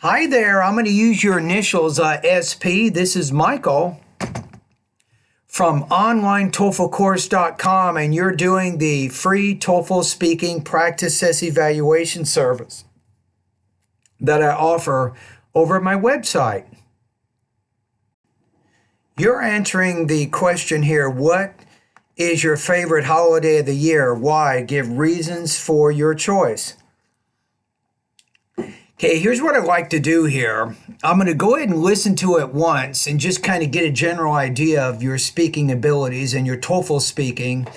Hi there, I'm going to use your initials, SP. This is Michael from OnlineTOEFLCourse.com, and you're doing the free TOEFL speaking practice test evaluation service that I offer over at my website. You're answering the question here, what is your favorite holiday of the year? Why? Give reasons for your choice. Okay, here's what I like to do here. I'm going to go ahead and listen to it once and just kind of get a general idea of your speaking abilities and your TOEFL speaking,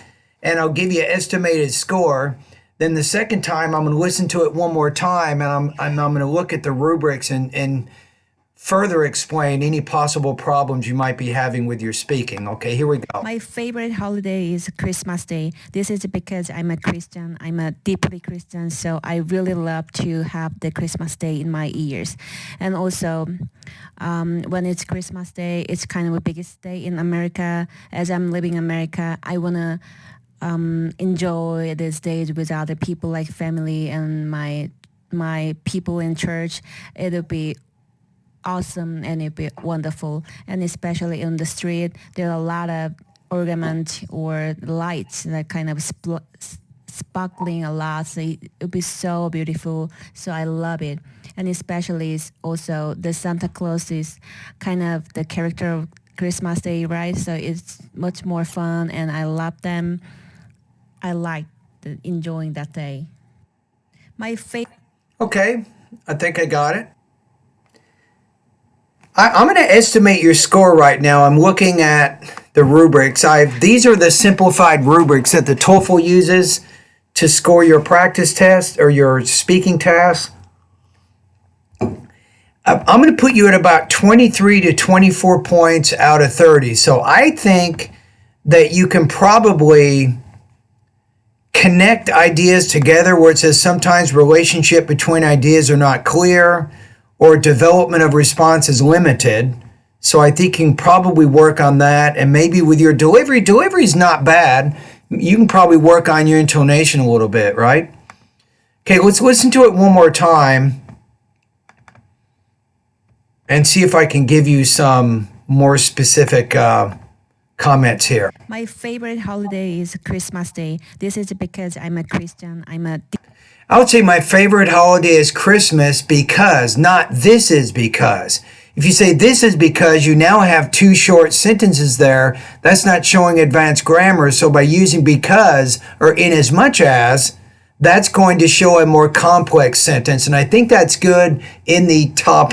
and I'll give you an estimated score. Then the second time, I'm going to listen to it one more time, and I'm going to look at the rubrics and further explain any possible problems you might be having with your speaking. Okay, here we go. My favorite holiday is Christmas Day. This is because I'm a Christian. I'm a deeply Christian, so I really love to have the Christmas Day in my ears. And also, when it's Christmas Day, it's kind of a biggest day in America. As I'm living in America, I want to enjoy these days with other people like family and my people in church. It'll be awesome and it'd be wonderful. And especially on the street, there are a lot of ornament or lights that kind of sparkling a lot. So it would be so beautiful. So I love it. And especially it's also the Santa Claus is kind of the character of Christmas Day, right? So it's much more fun and I love them. I like enjoying that day. My favorite. Okay, I think I got it. I'm going to estimate your score right now. I'm looking at the rubrics. These are the simplified rubrics that the TOEFL uses to score your practice test or your speaking test. I'm going to put you at about 23 to 24 points out of 30. So I think that you can probably connect ideas together where it says sometimes relationship between ideas are not clear, or development of response is limited. So I think you can probably work on that. And maybe with your delivery is not bad. You can probably work on your intonation a little bit, right? Okay, let's listen to it one more time and see if I can give you some more specific comments here. My favorite holiday is Christmas Day. This is because I'm a Christian. I would say my favorite holiday is Christmas because, not this is because. If you say this is because, you now have two short sentences there. That's not showing advanced grammar. So by using because or in as much as, that's going to show a more complex sentence. And I think that's good in the top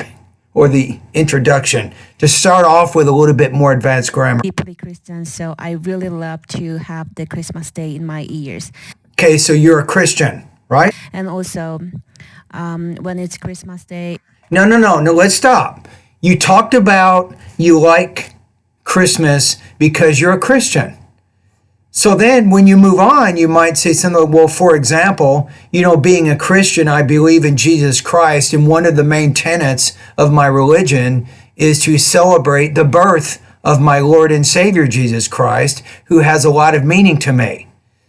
or the introduction to start off with a little bit more advanced grammar. Deeply Christian, so I really love to have the Christmas Day in my ears. Okay, so you're a Christian, right? And also, when it's Christmas Day. No, let's stop. You talked about you like Christmas because you're a Christian. So then when you move on, you might say something, well, for example, being a Christian, I believe in Jesus Christ, and one of the main tenets of my religion is to celebrate the birth of my Lord and Savior, Jesus Christ, who has a lot of meaning to me.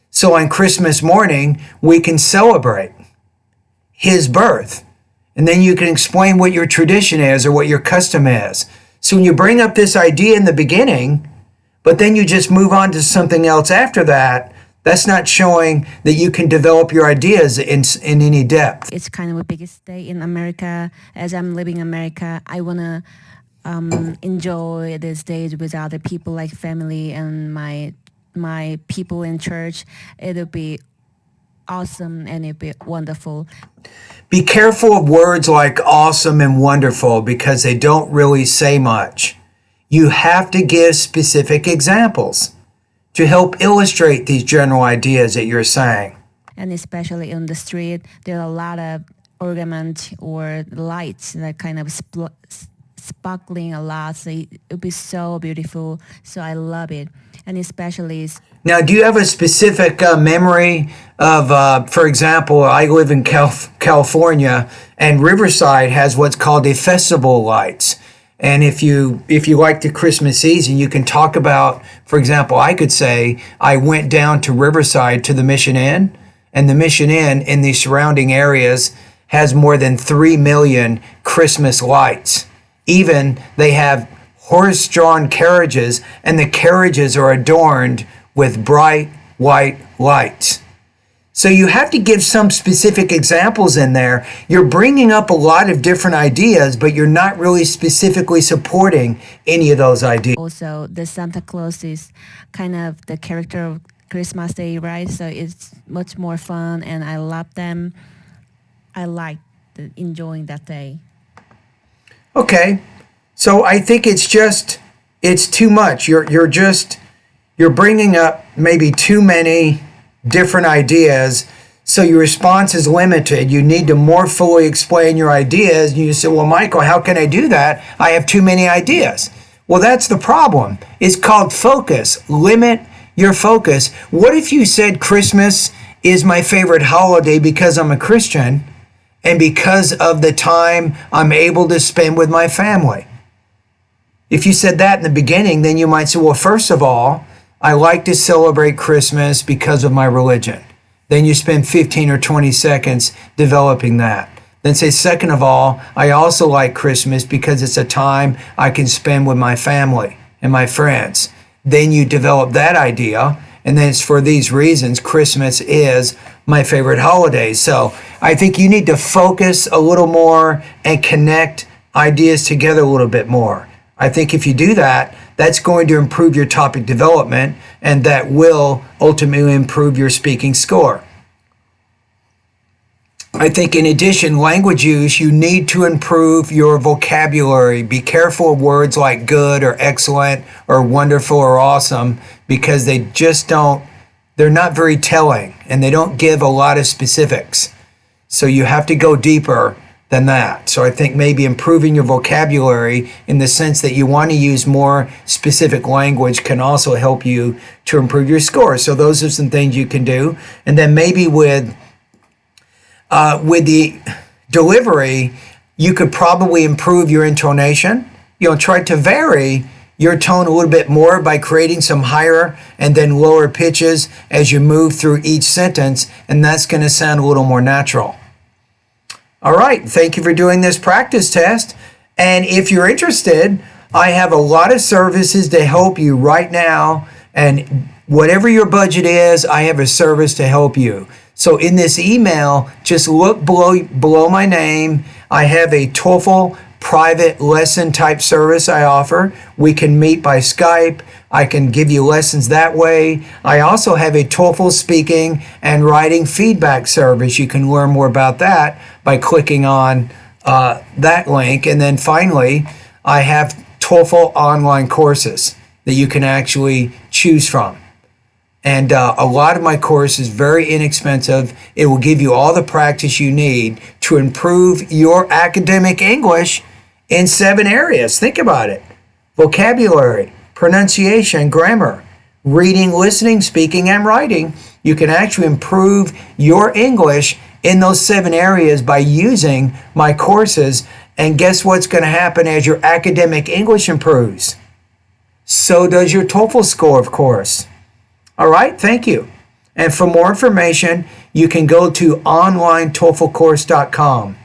So on Christmas morning, we can celebrate his birth. And then you can explain what your tradition is or what your custom is. So when you bring up this idea in the beginning, but then you just move on to something else after that, that's not showing that you can develop your ideas in any depth. It's kind of a biggest day in America. As I'm living in America, I want to enjoy these days with other people like family and my people in church. It'll be awesome and it'll be wonderful. Be careful of words like awesome and wonderful because they don't really say much. You have to give specific examples to help illustrate these general ideas that you're saying. And especially on the street, there are a lot of ornament or lights that kind of sparkling a lot. So it would be so beautiful. So I love it. And especially. Now, do you have a specific memory of, for example, I live in California, and Riverside has what's called a festival lights. And if you like the Christmas season, you can talk about, for example, I could say, I went down to Riverside to the Mission Inn, and the Mission Inn in the surrounding areas has more than 3 million Christmas lights. Even they have horse-drawn carriages, and the carriages are adorned with bright white lights. So you have to give some specific examples in there. You're bringing up a lot of different ideas, but you're not really specifically supporting any of those ideas. Also, the Santa Claus is kind of the character of Christmas Day, right? So it's much more fun, and I love them. I like enjoying that day. Okay, so I think it's too much. You're bringing up maybe too many different ideas, so your response is limited. You need to more fully explain your ideas. And you say, well, Michael, how can I do that? I have too many ideas. Well, that's the problem. It's called focus. Limit your focus. What if you said Christmas is my favorite holiday because I'm a Christian and because of the time I'm able to spend with my family? If you said that in the beginning, then you might say, well, first of all, I like to celebrate Christmas because of my religion. Then you spend 15 or 20 seconds developing that. Then say, second of all, I also like Christmas because it's a time I can spend with my family and my friends. Then you develop that idea, and then it's for these reasons Christmas is my favorite holiday. So I think you need to focus a little more and connect ideas together a little bit more. I think if you do that, that's going to improve your topic development, and that will ultimately improve your speaking score. I think in addition, language use, you need to improve your vocabulary. Be careful of words like good or excellent or wonderful or awesome, because they're not very telling, and they don't give a lot of specifics. So you have to go deeper than that. So I think maybe improving your vocabulary in the sense that you want to use more specific language can also help you to improve your score. So those are some things you can do. And then maybe with the delivery, you could probably improve your intonation. Try to vary your tone a little bit more by creating some higher and then lower pitches as you move through each sentence, and that's going to sound a little more natural. All right, thank you for doing this practice test. And if you're interested, I have a lot of services to help you right now. And whatever your budget is, I have a service to help you. So in this email, just look below my name. I have a TOEFL private lesson type service I offer. We can meet by Skype. I can give you lessons that way. I also have a TOEFL speaking and writing feedback service. You can learn more about that by clicking on that link. And then finally, I have TOEFL online courses that you can actually choose from. And a lot of my course is very inexpensive. It will give you all the practice you need to improve your academic English in 7 areas. Think about it. Vocabulary, pronunciation, grammar, reading, listening, speaking, and writing. You can actually improve your English in those 7 areas by using my courses. And guess what's going to happen as your academic English improves? So does your TOEFL score, of course. All right, thank you. And for more information, you can go to onlinetoeflcourse.com.